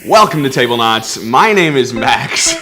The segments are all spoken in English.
Welcome to Tablenauts. My name is Max.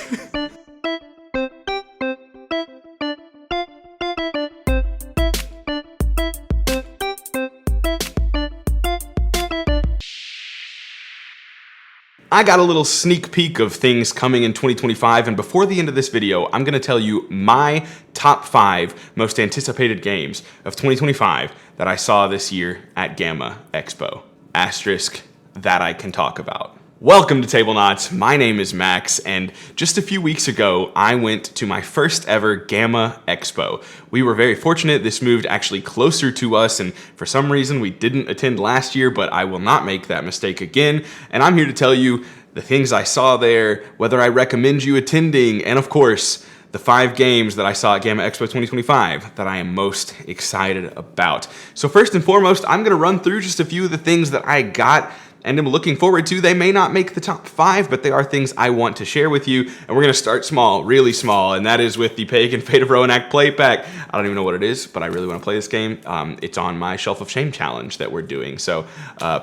I got a little sneak peek of things coming in 2025, and before the end of this video, I'm going to tell you my top 5 most anticipated games of 2025 that I saw this year at GAMA Expo. Asterisk, that I can talk about. Welcome to Tablenauts. My name is Max, and just a few weeks ago, I went to my first ever GAMA Expo. We were very fortunate. This moved actually closer to us, and for some reason, we didn't attend last year, but I will not make that mistake again. And I'm here to tell you the things I saw there, whether I recommend you attending, and of course, the 5 games that I saw at GAMA Expo 2025 that I am most excited about. So first and foremost, I'm gonna run through just a few of the things that I got and I'm looking forward to. They may not make the top 5, but they are things I want to share with you. And we're gonna start small, really small, and that is with the Pagan Fate of Roanoke play pack. I don't even know what it is, but I really wanna play this game. It's on my Shelf of Shame challenge that we're doing. So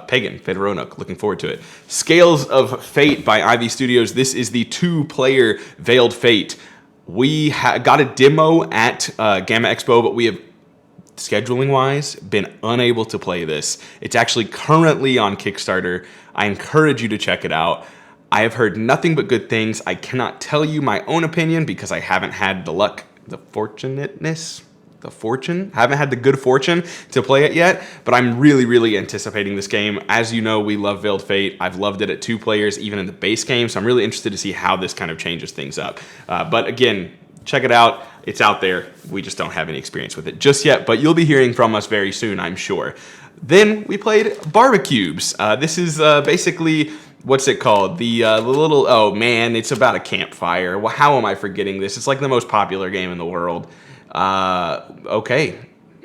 Pagan Fate of Roanoke, looking forward to it. Scales of Fate by Ivy Studios. This is the 2-player Veiled Fate. We got a demo at GAMA Expo, but we have, scheduling-wise, been unable to play this. It's actually currently on Kickstarter. I encourage you to check it out. I have heard nothing but good things. I cannot tell you my own opinion because I haven't had the luck, haven't had the good fortune to play it yet, but I'm really anticipating this game. As you know, we love Veiled Fate. I've loved it at 2 players, even in the base game, so I'm really interested to see how this kind of changes things up. But again, check it out. It's out there. We just don't have any experience with it just yet, but you'll be hearing from us very soon, I'm sure. Then we played Barbecues. This is basically, what's it called? The little, oh man, it's about a campfire. Well, how am I forgetting this? It's like the most popular game in the world. Okay,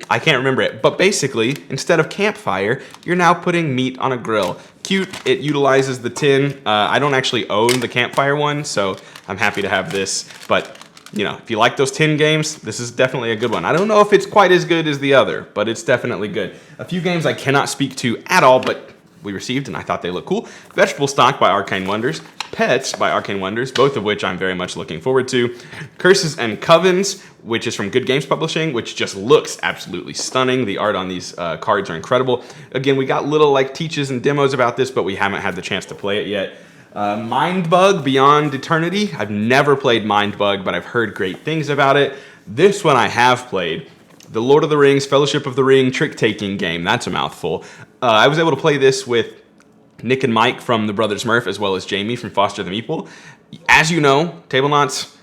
I can't remember it, but basically, instead of campfire, you're now putting meat on a grill. Cute. It utilizes the tin. I don't actually own the campfire one, so I'm happy to have this, but you know, if you like those tin games, this is definitely a good one. I don't know if it's quite as good as the other, but it's definitely good. A few games I cannot speak to at all, but we received and I thought they looked cool. Vegetable Stock by Arcane Wonders, Pets by Arcane Wonders, both of which I'm very much looking forward to. Curses and Covens, which is from Good Games Publishing, which just looks absolutely stunning. The art on these cards are incredible. Again, we got little like teaches and demos about this, but we haven't had the chance to play it yet. Mindbug Beyond Eternity. I've never played Mindbug, but I've heard great things about it. This one I have played. The Lord of the Rings Fellowship of the Ring trick-taking game. That's a mouthful. I was able to play this with Nick and Mike from the Brothers Murph, as well as Jamie from Foster the Meeple. As you know, Tablenauts,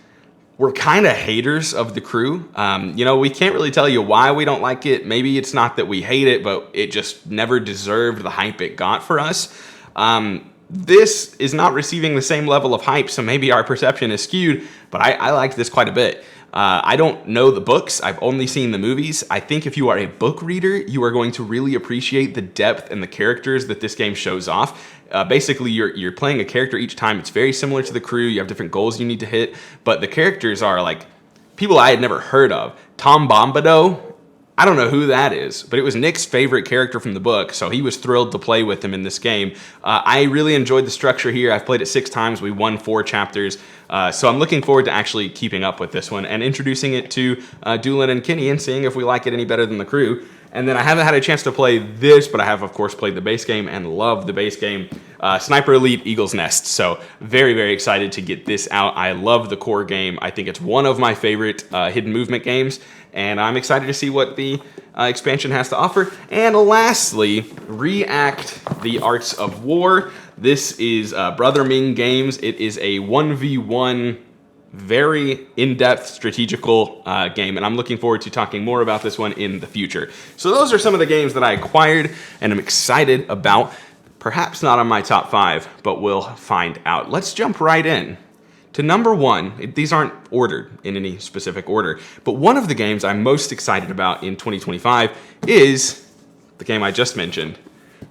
we're kind of haters of the crew. You know, we can't really tell you why we don't like it. Maybe it's not that we hate it, but it just never deserved the hype it got for us. This is not receiving the same level of hype, so maybe our perception is skewed, but I liked this quite a bit. I don't know the books. I've only seen the movies. I think if you are a book reader, you are going to really appreciate the depth and the characters that this game shows off. Basically, you're playing a character each time. It's very similar to the crew. You have different goals you need to hit, but the characters are like people I had never heard of. Tom Bombadil. I don't know who that is, but it was Nick's favorite character from the book, so he was thrilled to play with him in this game. I really enjoyed the structure here. I've played it 6 times. We won 4 chapters, so I'm looking forward to actually keeping up with this one and introducing it to Doolin and Kenny and seeing if we like it any better than the crew. And then I haven't had a chance to play this, but I have, of course, played the base game and love the base game. Sniper Elite Eagle's Nest. So very excited to get this out. I love the core game. I think it's one of my favorite hidden movement games, and I'm excited to see what the expansion has to offer. And lastly, React, the Arts of War. This is Brother Ming Games. It is a 1v1 very in-depth strategical game, and I'm looking forward to talking more about this one in the future. So those are some of the games that I acquired and I'm excited about. Perhaps not on my top 5, but we'll find out. Let's jump right in to number 1. These aren't ordered in any specific order, but one of the games I'm most excited about in 2025 is the game I just mentioned,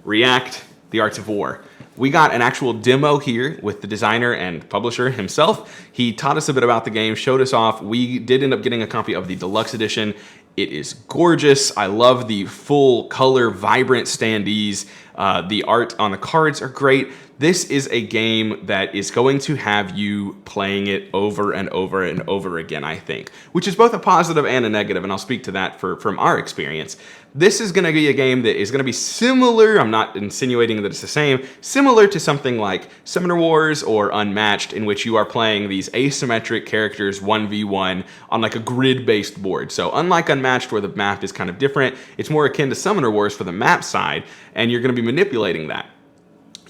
React, the Arts of War. We got an actual demo here with the designer and publisher himself. He taught us a bit about the game, showed us off. We did end up getting a copy of the deluxe edition. It is gorgeous. I love the full color, vibrant standees. The art on the cards are great. This is a game that is going to have you playing it over and over and over again, I think, which is both a positive and a negative, and I'll speak to that from our experience. This is going to be a game that is going to be similar, I'm not insinuating that it's the same, similar to something like Summoner Wars or Unmatched, in which you are playing these asymmetric characters 1v1 on like a grid-based board. So unlike Unmatched, where the map is kind of different, it's more akin to Summoner Wars for the map side, and you're going to be manipulating that.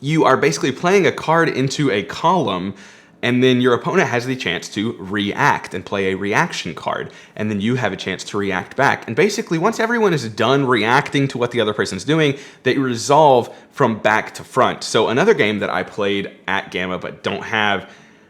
You are basically playing a card into a column, and then your opponent has the chance to react and play a reaction card, and then you have a chance to react back. And basically, once everyone is done reacting to what the other person's doing, they resolve from back to front. So another game that I played at GAMA but don't have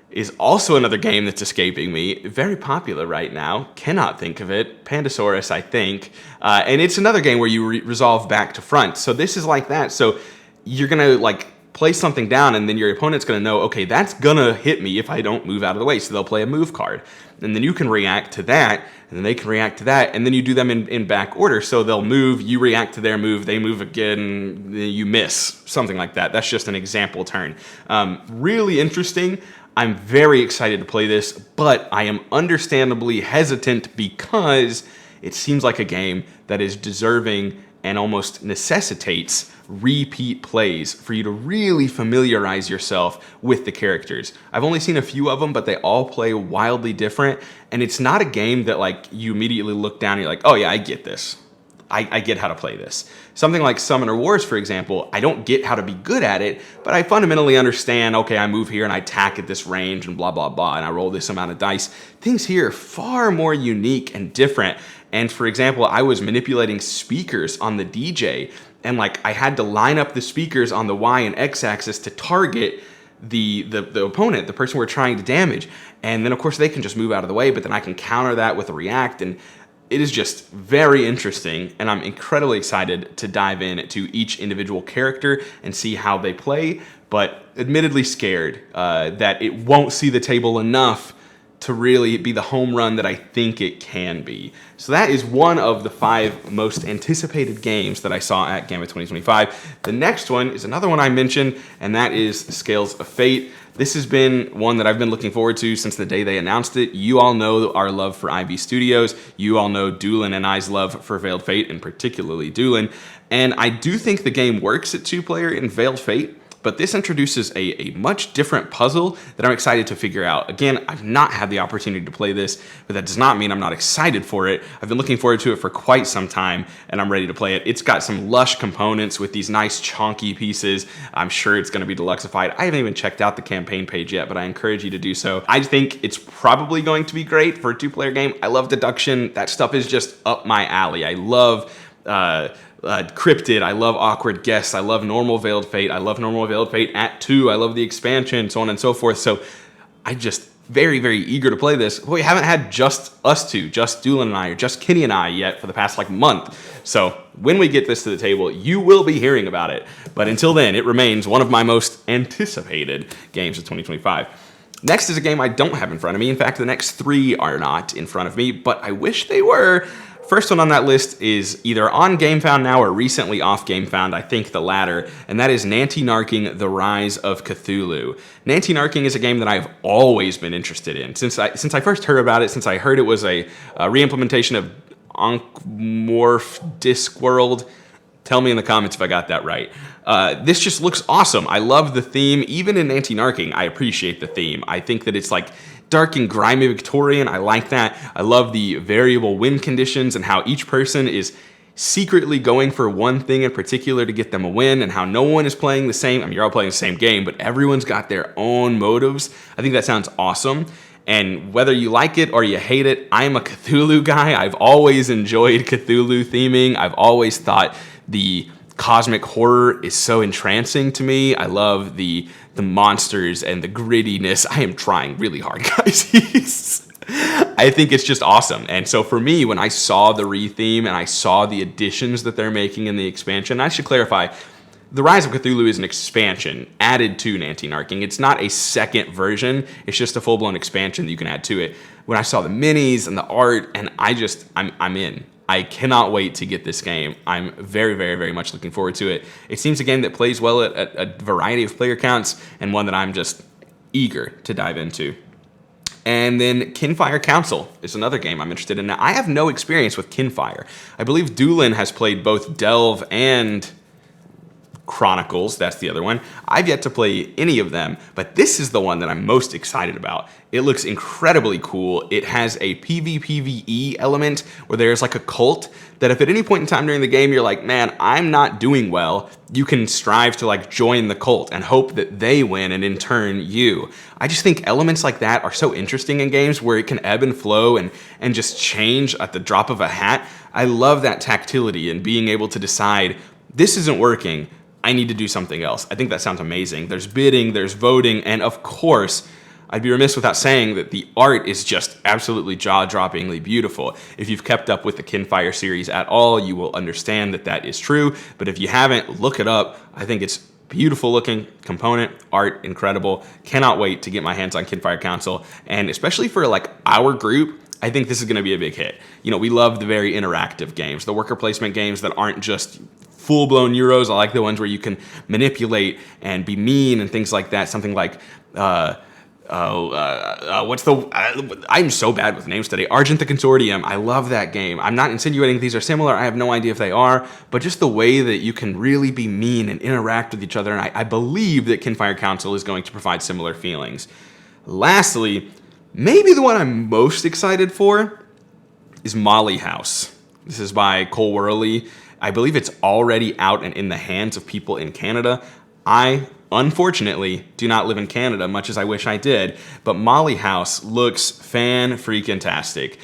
is also another game that's escaping me. Very popular right now. Cannot think of it. Pandasaurus, I think. And it's another game where you resolve back to front. So this is like that. So you're going to like play something down, and then your opponent's going to know, okay, that's going to hit me if I don't move out of the way. So they'll play a move card. And then you can react to that, and then they can react to that, and then you do them in back order. So they'll move, you react to their move, they move again, you miss, something like that. That's just an example turn. Really interesting. I'm very excited to play this, but I am understandably hesitant because it seems like a game that is deserving and almost necessitates repeat plays for you to really familiarize yourself with the characters. I've only seen a few of them, but they all play wildly different, and it's not a game that like you immediately look down and you're like, oh yeah, I get this. I get how to play this. Something like Summoner Wars, for example, I don't get how to be good at it, but I fundamentally understand, okay, I move here and I attack at this range and blah, blah, blah, and I roll this amount of dice. Things here are far more unique and different. And for example, I was manipulating speakers on the DJ, and like I had to line up the speakers on the Y and X axis to target the opponent, the person we're trying to damage. And then of course they can just move out of the way, but then I can counter that with a react, and it is just very interesting, and I'm incredibly excited to dive in to each individual character and see how they play, but admittedly scared that it won't see the table enough to really be the home run that I think it can be. So that is one of the 5 most anticipated games that I saw at GAMA 2025. The next one is another one I mentioned, and that is Scales of Fate. This has been one that I've been looking forward to since the day they announced it. You all know our love for IB Studios. You all know Doolin and I's love for Veiled Fate, and particularly Doolin. And I do think the game works at 2-player in Veiled Fate, but this introduces a much different puzzle that I'm excited to figure out. Again, I've not had the opportunity to play this, but that does not mean I'm not excited for it. I've been looking forward to it for quite some time, and I'm ready to play it. It's got some lush components with these nice chonky pieces. I'm sure it's going to be deluxified. I haven't even checked out the campaign page yet, but I encourage you to do so. I think it's probably going to be great for a 2-player game. I love deduction. That stuff is just up my alley. I love Cryptid, I love Awkward Guess, I love normal Veiled Fate, I love normal Veiled Fate at 2, I love the expansion, so on and so forth. So I just very, very eager to play this. But we haven't had just us two, just Doolin and I, or just Kenny and I yet for the past like month. So when we get this to the table, you will be hearing about it. But until then, it remains one of my most anticipated games of 2025. Next is a game I don't have in front of me. In fact, the next 3 are not in front of me, but I wish they were. First one on that list is either on GameFound now or recently off GameFound, I think the latter, and that is Nanty Narking, The Rise of Cthulhu. Nanty Narking is a game that I've always been interested in. Since I first heard about it, since I heard it was a re-implementation of Ankh-Morph Discworld. Tell me in the comments if I got that right. This just looks awesome. I love the theme. Even in Nanty Narking, I appreciate the theme. I think that it's like dark and grimy Victorian. I like that. I love the variable win conditions and how each person is secretly going for one thing in particular to get them a win, and how no one is playing the same. I mean, you're all playing the same game, but everyone's got their own motives. I think that sounds awesome. And whether you like it or you hate it, I'm a Cthulhu guy. I've always enjoyed Cthulhu theming. I've always thought the cosmic horror is so entrancing to me. I love the monsters and the grittiness. I am trying really hard, guys. I think it's just awesome. And so for me, when I saw the re-theme and I saw the additions that they're making in the expansion, I should clarify, The Rise of Cthulhu is an expansion added to Nanty Narking. It's not a second version. It's just a full-blown expansion that you can add to it. When I saw the minis and the art, and I'm in. I cannot wait to get this game. I'm very, very, very much looking forward to it. It seems a game that plays well at a variety of player counts, and one that I'm just eager to dive into. And then Kinfire Council is another game I'm interested in. Now, I have no experience with Kinfire. I believe Doolin has played both Delve and Chronicles, that's the other one. I've yet to play any of them, but this is the one that I'm most excited about. It looks incredibly cool. It has a PvPvE element where there's like a cult that if at any point in time during the game you're like, man, I'm not doing well, you can strive to like join the cult and hope that they win and in turn you. I just think elements like that are so interesting in games where it can ebb and flow and just change at the drop of a hat. I love that tactility and being able to decide this isn't working, I need to do something else. I think that sounds amazing. There's bidding, there's voting, and of course, I'd be remiss without saying that the art is just absolutely jaw-droppingly beautiful. If you've kept up with the Kinfire series at all, you will understand that that is true. But if you haven't, look it up. I think it's beautiful looking component, art, incredible. Cannot wait to get my hands on Kinfire Council. And especially for like our group, I think this is gonna be a big hit. You know, we love the very interactive games, the worker placement games that aren't just full-blown Euros. I like the ones where you can manipulate and be mean and things like that. Something like, I'm so bad with names today. Argent the Consortium. I love that game. I'm not insinuating these are similar. I have no idea if they are, but just the way that you can really be mean and interact with each other. And I believe that Kinfire Council is going to provide similar feelings. Lastly, maybe the one I'm most excited for is Molly House. This is by Cole Worley. I believe it's already out and in the hands of people in Canada. I, unfortunately, do not live in Canada, much as I wish I did, but Molly House looks fan-freaking-tastic.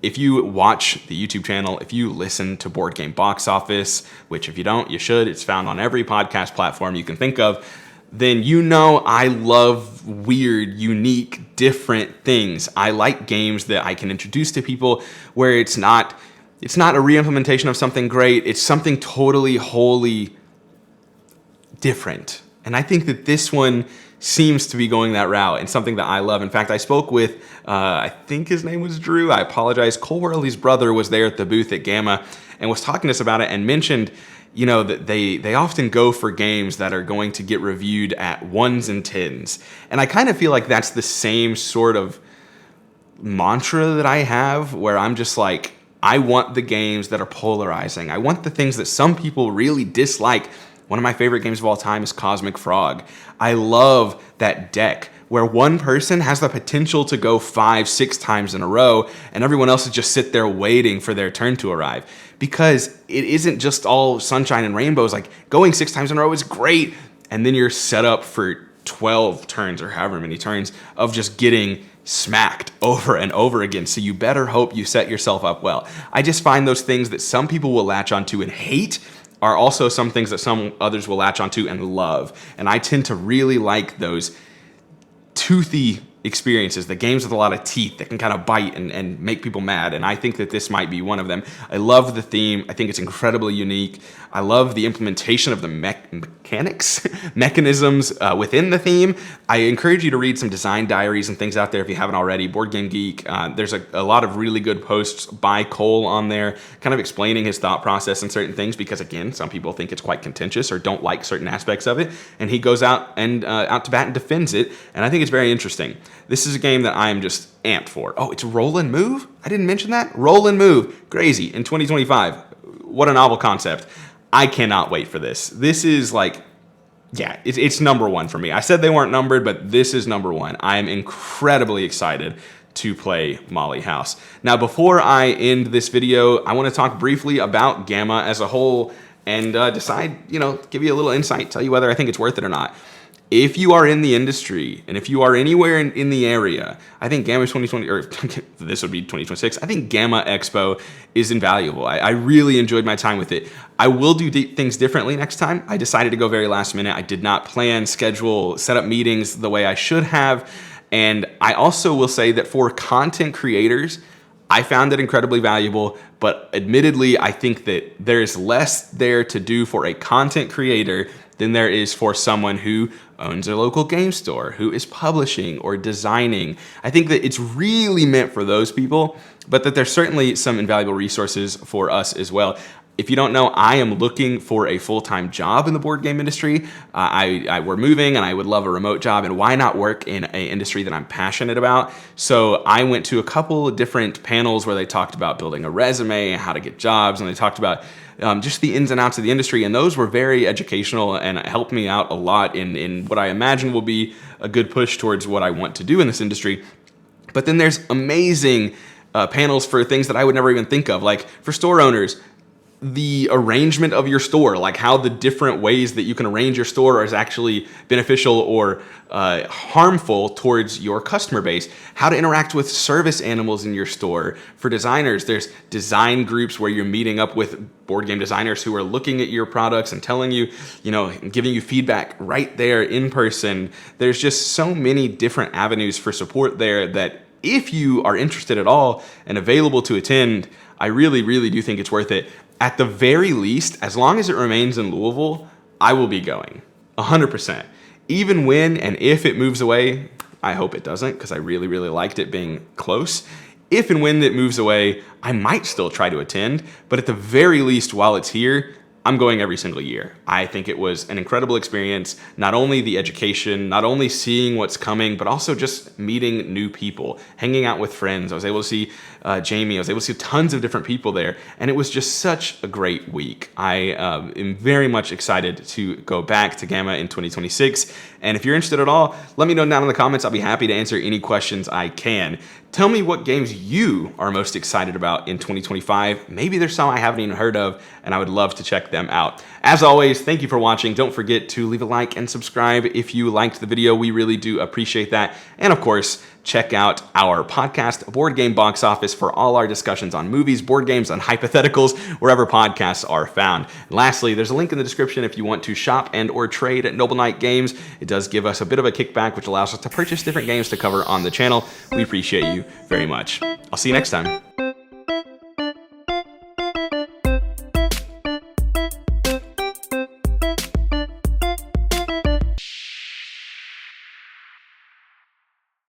If you watch the YouTube channel, if you listen to Board Game Box Office, which if you don't, you should, it's found on every podcast platform you can think of, then you know I love weird, unique, different things. I like games that I can introduce to people where it's not a re-implementation of something great. It's something totally, wholly different. And I think that this one seems to be going that route and something that I love. In fact, I spoke with, I think his name was Drew. I apologize. Cole Worley's brother was there at the booth at GAMA and was talking to us about it and mentioned, you know, that they often go for games that are going to get reviewed at 1s and 10s. And I kind of feel like that's the same sort of mantra that I have where I'm just like, I want the games that are polarizing. I want the things that some people really dislike. One of my favorite games of all time is Cosmic Frog. I love that deck where one person has the potential to go 5-6 times in a row and everyone else is just sit there waiting for their turn to arrive. Because it isn't just all sunshine and rainbows. Like going 6 times in a row is great. And then you're set up for 12 turns or however many turns of just getting smacked over and over again. So you better hope you set yourself up well. I just find those things that some people will latch onto and hate are also some things that some others will latch onto and love. And I tend to really like those toothy experiences, the games with a lot of teeth that can kind of bite and make people mad. And I think that this might be one of them. I love the theme. I think it's incredibly unique. I love the implementation of the mechanisms within the theme. I encourage you to read some design diaries and things out there if you haven't already. Board Game Geek, there's a lot of really good posts by Cole on there kind of explaining his thought process and certain things because, again, some people think it's quite contentious or don't like certain aspects of it. And he goes out to bat and defends it. And I think it's very interesting. This is a game that I am just amped for. Oh, it's Roll and Move? I didn't mention that. Roll and Move. Crazy. In 2025. What a novel concept. I cannot wait for this. This is like, yeah, it's number one for me. I said they weren't numbered, but this is number one. I am incredibly excited to play Molly House. Now, before I end this video, I want to talk briefly about GAMA as a whole and decide, give you a little insight, tell you whether I think it's worth it or not. If you are in the industry and if you are anywhere in the area, I think GAMA 2020, or this would be 2026, I think GAMA Expo is invaluable. I really enjoyed my time with it. I will do things differently next time. I decided to go very last minute. I did not plan, schedule, set up meetings the way I should have. And I also will say that for content creators, I found it incredibly valuable, but admittedly, I think that there's less there to do for a content creator than there is for someone who owns a local game store, who is publishing or designing. I think that it's really meant for those people, but that there's certainly some invaluable resources for us as well. If you don't know, I am looking for a full-time job in the board game industry. We're moving and I would love a remote job, and why not work in an industry that I'm passionate about? So I went to a couple of different panels where they talked about building a resume and how to get jobs, and they talked about just the ins and outs of the industry, and those were very educational and helped me out a lot in what I imagine will be a good push towards what I want to do in this industry. But then there's amazing panels for things that I would never even think of, like for store owners, the arrangement of your store, like how the different ways that you can arrange your store is actually beneficial or harmful towards your customer base. How to interact with service animals in your store. For designers, there's design groups where you're meeting up with board game designers who are looking at your products and telling you, giving you feedback right there in person. There's just so many different avenues for support there that if you are interested at all and available to attend, I really, really do think it's worth it. At the very least, as long as it remains in Louisville, I will be going 100%. Even when and if it moves away, I hope it doesn't, because I really, really liked it being close. If and when it moves away, I might still try to attend, but at the very least, while it's here, I'm going every single year. I think it was an incredible experience, not only the education, not only seeing what's coming, but also just meeting new people, hanging out with friends. I was able to see Jamie, I was able to see tons of different people there, and it was just such a great week. I am very much excited to go back to GAMA in 2026, and if you're interested at all, let me know down in the comments. I'll be happy to answer any questions I can. Tell me what games you are most excited about in 2025. Maybe there's some I haven't even heard of, and I would love to check them out. As always, thank you for watching. Don't forget to leave a like and subscribe if you liked the video. We really do appreciate that. And of course, check out our podcast, Board Game Box Office, for all our discussions on movies, board games, and hypotheticals, wherever podcasts are found. And lastly, there's a link in the description if you want to shop and or trade at Noble Knight Games. It does give us a bit of a kickback, which allows us to purchase different games to cover on the channel. We appreciate you very much. I'll see you next time.